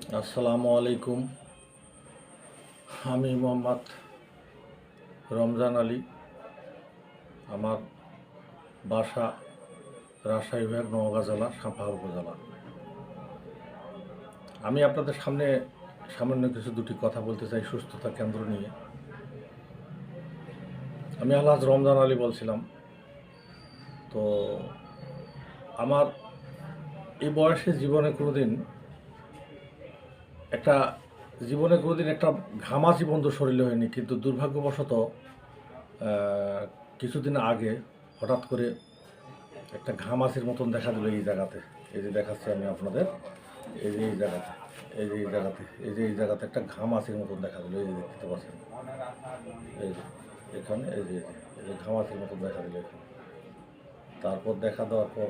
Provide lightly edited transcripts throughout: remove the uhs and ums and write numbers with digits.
আসসালামু আলাইকুম। আমি মোহাম্মদ রমজান আলী। আমার বাসা রাজশাহী বিভাগ, নওগাঁ জেলা, সাপাহার উপজেলা। আমি আপনাদের সামনে সামান্য কিছু দুটি কথা বলতে চাই সুস্থতা কেন্দ্র নিয়ে। আমি আলহাজ রমজান আলী বলছিলাম। তো আমার এই বয়সে একটা জীবনে কোনোদিন একটা ঘামাচি বন্ধ শরীরে হয়নি, কিন্তু দুর্ভাগ্যবশত কিছুদিন আগে হঠাৎ করে একটা ঘামাচির মতন দেখা দিল এই জায়গাতে। এই যে দেখাচ্ছি আমি আপনাদের, এই যে এই জায়গাতে, এই যে এই জায়গাতে, এই জায়গাতে একটা ঘামাচির মতন দেখা দিল। এই যে দেখতে পাচ্ছেন, এই যে এখানে, এই যে ঘামাচির মতন দেখা দিল এখানে। তারপর দেখা দেওয়ার পর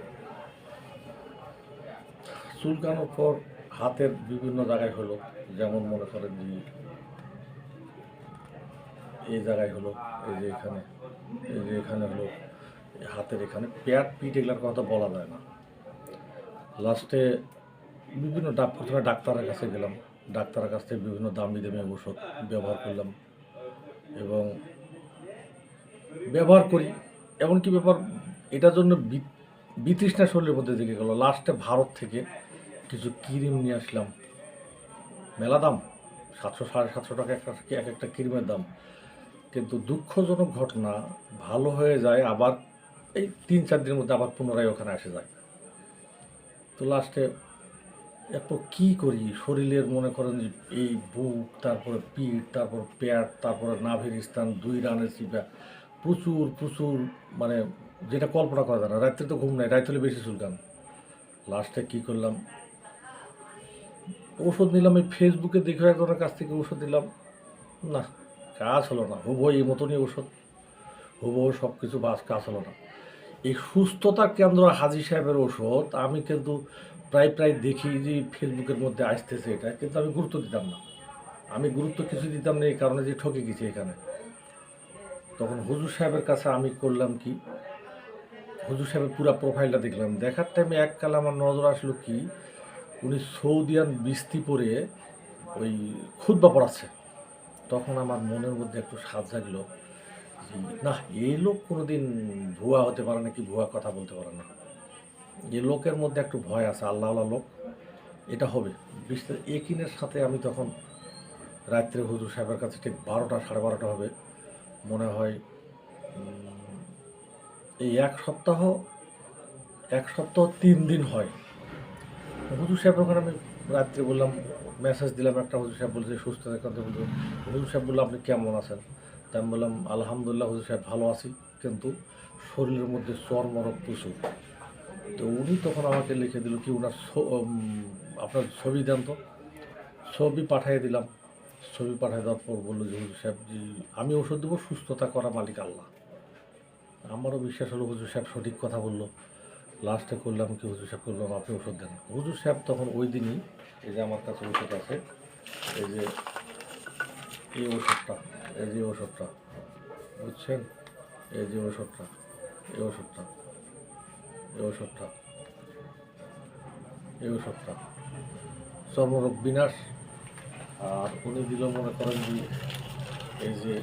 চুলকানোর পর হাতের বিভিন্ন জায়গায় হলো, যেমন মনে করেন যে এই জায়গায় হলো, এই যে এখানে, এই যে এখানে হলো, হাতের এখানে, পেট পিঠ এগুলোর কথা বলা যায় না। লাস্টে প্রথমে ডাক্তারের কাছে গেলাম। ডাক্তারের কাছ থেকে বিভিন্ন দামি দামি ওষুধ ব্যবহার করলাম এবং ব্যবহার করি। এমনকি এটার জন্য বিতৃষ্ণা শরীরের মধ্যে দিকে গেল। লাস্টে ভারত থেকে কিছু ক্রিম নিয়ে আসলাম, মেলা দাম, 700-750 টাকা এক একটা ক্রিমের দাম। কিন্তু দুঃখজনক ঘটনা, ভালো হয়ে যায় আবার এই 3-4 দিনের মধ্যে আবার পুনরায় ওখানে আসে যায়। তো লাস্টে এত কী করি, শরীরের মনে করেন যে এই বুক, তারপরে পিঠ, তারপর পেট, তারপরে নাভির স্থান, 2 রানের চিপা, প্রচুর প্রচুর, মানে যেটা কল্পনা করা যায় না। রাত্রে তো ঘুম নাই, রাত হলে বেশি চুলকান। লাস্টে কী করলাম, ওষুধ নিলাম। এই ফেসবুকে দেখে একজনের কাছ থেকে ওষুধ নিলাম, না কাজ হলো না। হুবহু এই মতনই ওষুধ, হুবহু সব কিছু, কাজ হলো না। এই সুস্থতা কেন্দ্র হাজী সাহেবের ওষুধ আমি কিন্তু প্রায় প্রায় দেখি যে ফেসবুকের মধ্যে আসতেছে এটা, কিন্তু আমি গুরুত্ব দিতাম না। আমি গুরুত্ব কিছু দিতাম না, এই কারণে যে ঠকে গেছি এখানে। তখন হুজুর সাহেবের কাছে আমি করলাম কি, হুজুর সাহেবের পুরো প্রোফাইলটা দেখলাম। দেখার টাইমে এককালে আমার নজর আসলো কি, উনি সৌদিয়ান বিস্তি পরে ওই খুতবা পড়াচ্ছে। তখন আমার মনের মধ্যে একটু সাধ জাগলো যে না, এই লোক কোনোদিন ভুয়া হতে পারে না, কি ভুয়া কথা বলতে পারে না। এই লোকের মধ্যে একটু ভয় আছে, আল্লাহওয়ালা লোক, এটা হবে। বিশেষ একিনের সাথে আমি তখন রাত্রে হুজুর সাহেবের কাছে ঠিক 12টা-12:30 হবে মনে হয়। এই এক সপ্তাহ 3 দিন হয়। হুজুর সাহেবের ওখানে আমি রাত্রে বললাম, মেসেজ দিলাম একটা, হুজুর সাহেব বলছে সুস্থ থাকতে বলতে। হুজুর সাহেব বললো আপনি কেমন আছেন? তা আমি বললাম আলহামদুলিল্লাহ হুজুর সাহেব ভালো আছি, কিন্তু শরীরের মধ্যে চর্মরোগ প্রচুর। তো উনি তখন আমাকে লিখে দিল কি, আপনার ছবি দেন তো। ছবি পাঠিয়ে দিলাম। ছবি পাঠিয়ে দেওয়ার পর বললো যে হুজুর সাহেব জি, আমি ওষুধ দেবো, সুস্থতা করা মালিক আল্লাহ। আমারও বিশ্বাস হলো হুজুর সাহেব সঠিক কথা বললো। লাস্টে করলাম কি, হুজুর সাহেব করলাম আপনি ওষুধ দেন। হুজুর সাহেব তখন ওই দিনই, এই যে আমার কাছে ওষুধ আছে, এই যে এই ওষুধটা, এই যে ওষুধটা, বুঝছেন, এই যে ওষুধটা, এই ওষুধটা, এই ওষুধটা, এই ওষুধটা চর্মরোগ বিনাশ। আর উনি দিল মনে করেন যে এই যে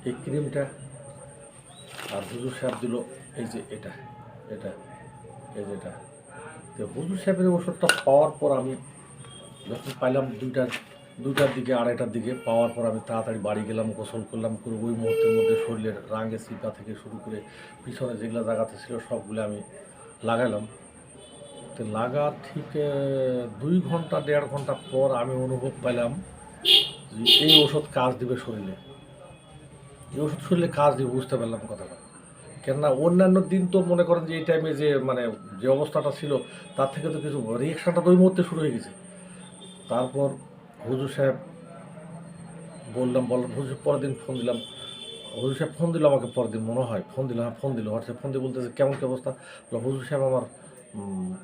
এই ক্রিমটা। আর হুজুর সাহেব দিল এই যে এটা, এটা, এই যেটা। তো হুজুর সাহেবের ওষুধটা পাওয়ার পর আমি যখন পাইলাম, দুইটার দিকে, 2:30টার দিকে পাওয়ার পর আমি তাড়াতাড়ি বাড়ি গেলাম, গোসল করলাম, করে ওই মুহূর্তের মধ্যে শরীরের রাঙে চিপা থেকে শুরু করে পিছনে যেগুলো জায়গাতে ছিল সবগুলো আমি লাগাইলাম। তো লাগা ঠিক 2 ঘন্টা 1.5 ঘন্টা পর আমি অনুভব পাইলাম যে এই ওষুধ কাজ দিবে শরীরে। এই ওষুধ শরীরে কাজ দিবে, বুঝতে পারলাম কথাটা। কেননা অন্যান্য দিন তো মনে করেন যে এই টাইমে যে মানে যে অবস্থাটা ছিল, তার থেকে তো কিছু রিয়েকশনটা তো ওই মুহূর্তে শুরু হয়ে গেছে। তারপর হুজুর সাহেব বললাম হুজুর পরের দিন ফোন দিলাম। হুজুর সাহেব ফোন দিল আমাকে পরের দিন, মনে হয় ফোন দিল, হ্যাঁ ফোন দিল, হোয়াটসঅ্যাপ ফোন দিয়ে বলতেছে কেমন কী অবস্থা। হুজুর সাহেব আমার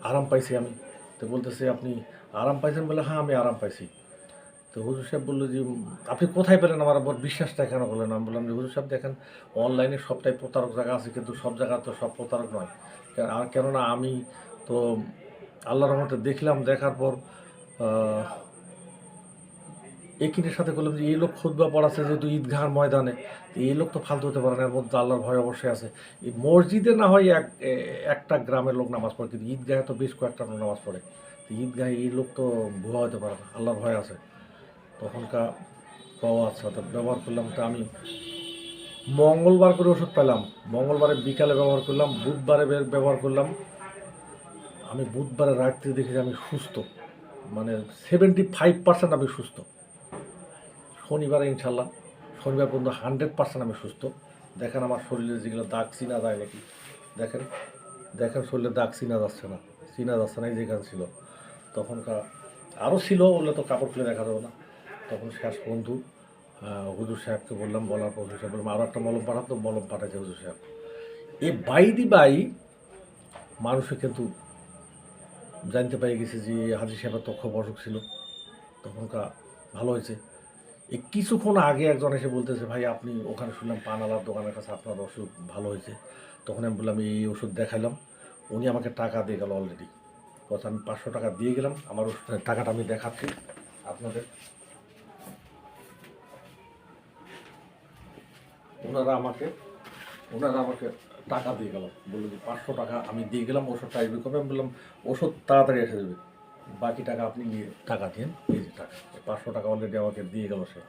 আরাম পাইছি আমি। তো বলতেছে আপনি আরাম পাইছেন? বলে হ্যাঁ আমি আরাম পাইছি। তো হুজুর সাহেব বললো যে আপনি কোথায় পেলেন আমার আবার বিশ্বাসটা কেন করলেন? আমি বললাম যে হুজুর সাহেব দেখেন, অনলাইনে সবটাই প্রতারক জায়গা আছে, কিন্তু সব জায়গা তো সব প্রতারক নয়। আর কেননা আমি তো আল্লাহর রহমতে দেখলাম, দেখার পর একিনের সাথে বললাম যে এই লোক খুতবা পড়াচ্ছে যেহেতু ঈদগাহর ময়দানে, এই লোক তো ফালতু হতে পারে না, এর মধ্যে আল্লাহর ভয় অবশ্যই আছে। এই মসজিদে না হয় একটা গ্রামের লোক নামাজ পড়ে, কিন্তু ঈদগাহে তো বেশ কয়েকটা লোক নামাজ পড়ে। তো ঈদগাহে এই লোক তো ভুয়া হতে পারে না, আল্লাহর ভয় আছে। তখনকার পাওয়া আচ্ছা তো ব্যবহার করলাম। তো আমি মঙ্গলবার করে ওষুধ পেলাম, মঙ্গলবারে বিকালে ব্যবহার করলাম, বুধবারে ব্যবহার করলাম। আমি বুধবারে রাত্রে দেখি যে আমি সুস্থ, মানে 75% আমি সুস্থ। শনিবারে ইনশাল্লাহ, শনিবার পর্যন্ত 100% আমি সুস্থ। দেখেন আমার শরীরে যেগুলো দাগ চিনা যায় নাকি, দেখেন দেখেন শরীরে দাগ চিনা যাচ্ছে না, এই যেখানে ছিল তখনকার আরও ছিল, বললে তো কাপড় খুলে দেখা যাবে না। তখন শেষ বন্ধু হুজুর সাহেবকে বললাম, বলার পর হুজুর সাহেব বললাম আরও একটা মলম পাঠাতো, মলম পাঠাইছে হুজুর সাহেব। এ বাইদি বাই মানুষে কিন্তু জানতে পেরে গেছে যে হাজি সাহেবের তো খুব অসুখ ছিল। তখনকার ভালো হয়েছে। এই কিছুক্ষণ আগে একজন এসে বলতেছে, ভাই আপনি ওখানে শুনলাম পানালার দোকানের কাছে আপনার অসুখ ভালো হয়েছে। তখন আমি বললাম এই ওষুধ দেখাইলাম, উনি আমাকে টাকা দিয়ে গেল অলরেডি। কথা আমি 500 টাকা দিয়ে গেলাম, আমার ওষুধের টাকাটা আমি দেখাচ্ছি আপনাদের। ওনারা আমাকে টাকা দিয়ে গেল, বললো যে 500 টাকা আমি দিয়ে গেলাম, ওষুধটা আসবে কবে। আমি বললাম ওষুধ তাড়াতাড়ি এসে দেবে, বাকি টাকা আপনি নিয়ে টাকা দিন। এই যে টাকা 500 টাকা অলরেডি আমাকে দিয়ে গেল সে।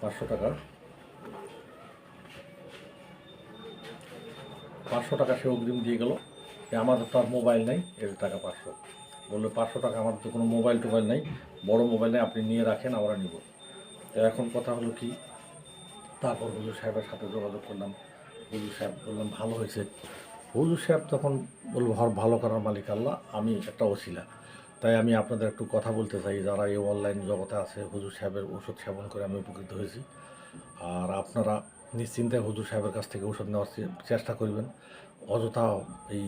500 টাকা সে অগ্রিম দিয়ে গেল। আমাদের তো আর মোবাইল নাই, এর টাকা 500 বললো 500 টাকা, আমাদের তো কোনো মোবাইল টোবাইল নাই, বড় মোবাইল নেই, আপনি নিয়ে রাখেন, আমরা নিব। তো এখন কথা হলো কি, তারপর হুজুর সাহেবের সাথে যোগাযোগ করলাম, হুজুর সাহেব বললাম ভালো হয়েছে। হুজুর সাহেব তখন বলল ভালো করার মালিক আল্লাহ, আমি একটা ওসিলা। তাই আমি আপনাদের একটু কথা বলতে চাই, যারা এই অনলাইন জগতে আছে, হুজুর সাহেবের ওষুধ সেবন করে আমি উপকৃত হয়েছি। আর আপনারা নিশ্চিন্তে হুজুর সাহেবের কাছ থেকে ওষুধ নেওয়ার চেষ্টা করবেন। অযথা এই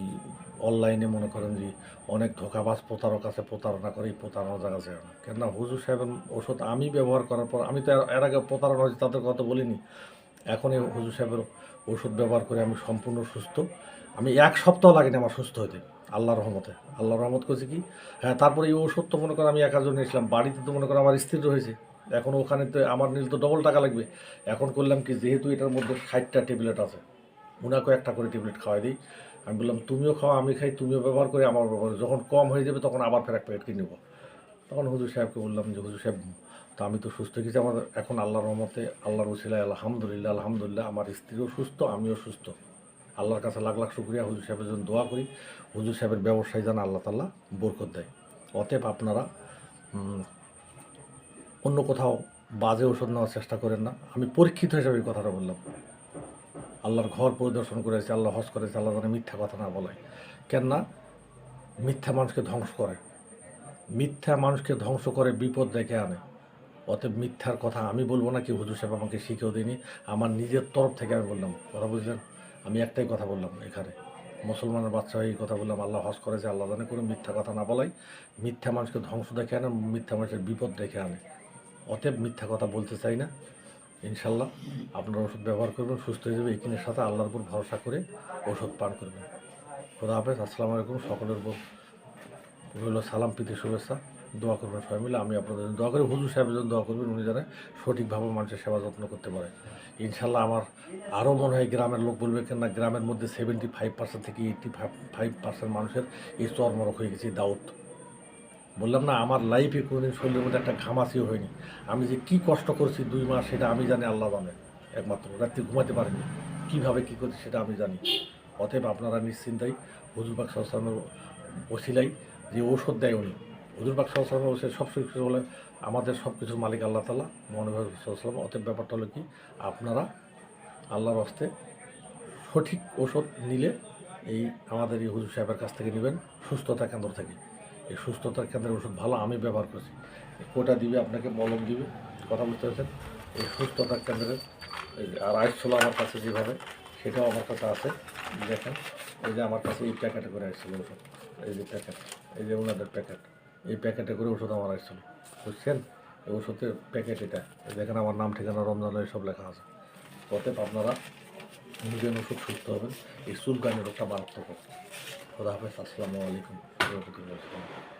অনলাইনে মনে করেন যে অনেক ধোঁকাবাজ প্রতারক আছে, প্রতারণা করে, এই প্রতারণা জায়গা যায় না। কেননা হুজুর সাহেবের ওষুধ আমি ব্যবহার করার পর, আমি তো এর আগে প্রতারণা হয়েছে তাদের কথা বলিনি, এখন এই হুজুর সাহেবের ওষুধ ব্যবহার করে আমি সম্পূর্ণ সুস্থ। আমি 1 সপ্তাহ লাগেনি আমার সুস্থ হতে, আল্লাহর রহমতে। আল্লাহর রহমত করছে কি, হ্যাঁ তারপরে এই ওষুধ তো মনে করেন আমি একার জন্য নিয়েছিলাম, বাড়িতে তো মনে করেন আমার স্ত্রীর রয়েছে, এখন ওখানে তো আমার নিলে তো ডবল টাকা লাগবে। এখন করলাম কি, যেহেতু এটার মধ্যে 60টা ট্যাবলেট আছে, ওনাকেও একটা করে ট্যাবলেট খাওয়াই দিই। আমি বললাম তুমিও খাও, আমি খাই, তুমিও ব্যবহার করে, আমার ব্যবহার, যখন কম হয়ে যাবে তখন আবার ফের এক প্যাকেট কিনে নেবো। তখন হুজুর সাহেবকে বললাম যে হুজুর সাহেব, তো আমি তো সুস্থ হয়ে গেছি, আমার এখন আল্লাহর রহমতে, আল্লাহর ওসিলায় আলহামদুলিল্লাহ আমার স্ত্রীও সুস্থ, আমিও সুস্থ। আল্লাহর কাছে লাখ লাখ শুকরিয়া। হুজুর সাহেবের জন্য দোয়া করি, হুজুর সাহেবের ব্যবসায় যেন আল্লাহ তাআলা বরকত দেয়। অতএব আপনারা অন্য কোথাও বাজে ওষুধ নেওয়ার চেষ্টা করেন না। আমি পরীক্ষিত হিসাবে এই কথাটা বললাম। আল্লাহর ঘর পরিদর্শন করেছে, আল্লাহ হজ করেছে, আল্লাহ যেন মিথ্যা কথা না বলে। কেননা মিথ্যা মানুষকে ধ্বংস করে, মিথ্যা মানুষকে ধ্বংস করে, বিপদ ডেকে আনে। অতএব মিথ্যার কথা আমি বলবো না, কি হুজুর সাহেব আমাকে শিখেও দিইনি, আমার নিজের তরফ থেকে আমি বললাম। কথা বুঝলেন, আমি একটাই কথা বললাম এখানে, মুসলমানের বাচ্চা হয়ে এই কথা বললাম, আল্লাহ হজ করেছে, আল্লাহ জানে কোনো মিথ্যা কথা না বলাই। মিথ্যা মানুষকে ধ্বংস ডেকে আনে, মিথ্যা মানুষের বিপদ ডেকে আনে। অতএব মিথ্যা কথা বলতে চাই না। ইনশাল্লাহ আপনারা ওষুধ ব্যবহার করবেন, সুস্থ হয়ে যাবে, একিনের সাথে আল্লাহর উপর ভরসা করে ওষুধ পান করবেন। খোদা হাফেজ, আসসালামু আলাইকুম। সকলের উপর রইল সালাম, প্রীতি, শুভেচ্ছা। দোয়া করবেন সবাই মিলে, আমি আপনাদের জন্য দোয়া করি, হুজুর সাহেবের জন্য দোয়া করবেন, উনি যেন সঠিকভাবে মানুষের সেবা যত্ন করতে পারে। ইনশাল্লাহ আমার আরও মনে হয় গ্রামের লোক বলবে, কেন না গ্রামের মধ্যে 75% থেকে 85% মানুষের এই চর্মরোগ হয়ে গেছে, দাউদ। বললাম না, আমার লাইফে কোনোদিন শরীরের মধ্যে একটা ঘামাচিও হয়নি। আমি যে কী কষ্ট করছি 2 মাস, সেটা আমি জানি, আল্লাহ জানে একমাত্র। রাত্রে ঘুমাতে পারিনি, কীভাবে কী করছি সেটা আমি জানি। অতএব আপনারা নিশ্চিন্তাই হুজুর পাক সাল্লাল্লাহু আলাইহি ওয়াসাল্লামের ওসিলাই যে ঔষধ দেয় উনি, হুজুর পাক সাল্লাল্লাহু আলাইহি ওয়াসাল্লামের সব কিছু বলে, আমাদের সব কিছুর মালিক আল্লাহ তাআলা, মহানবী সাল্লাল্লাহু আলাইহি ওয়াসাল্লাম। অতএব ব্যাপারটা হলো কি, আপনারা আল্লাহর হস্তে সঠিক ওষুধ নিলে এই আমাদের এই হুজুর সাহেবের কাছ থেকে নেবেন, সুস্থতা কেন্দ্র থেকে। এই সুস্থতার কেন্দ্রের ওষুধ ভালো, আমি ব্যবহার করছি। কোটা দিবে আপনাকে, মলম দিবে, কথা বুঝতে পারছেন। এই সুস্থতার কেন্দ্রের আর আইস ছিল আমার কাছে যেভাবে, সেটাও আমার কাছে আছে। দেখেন এই যে আমার কাছে এই প্যাকেটে করে আসছিল ওষুধ, এই যে প্যাকেট, এই যে ওনাদের প্যাকেট, এই প্যাকেটে করে ওষুধ আমার আসছিল, বুঝছেন। এই ওষুধের প্যাকেট এটা, দেখেন আমার নাম, ঠিকানা, রমজান সব লেখা আছে। অতএব আপনারা নিজের ওষুধ সুস্থ হবেন। এই চুলকানি রোগটা মারাত্মক। খোদা হাফেজ, আসসালামু আলাইকুম। রহমতুল্লাহ।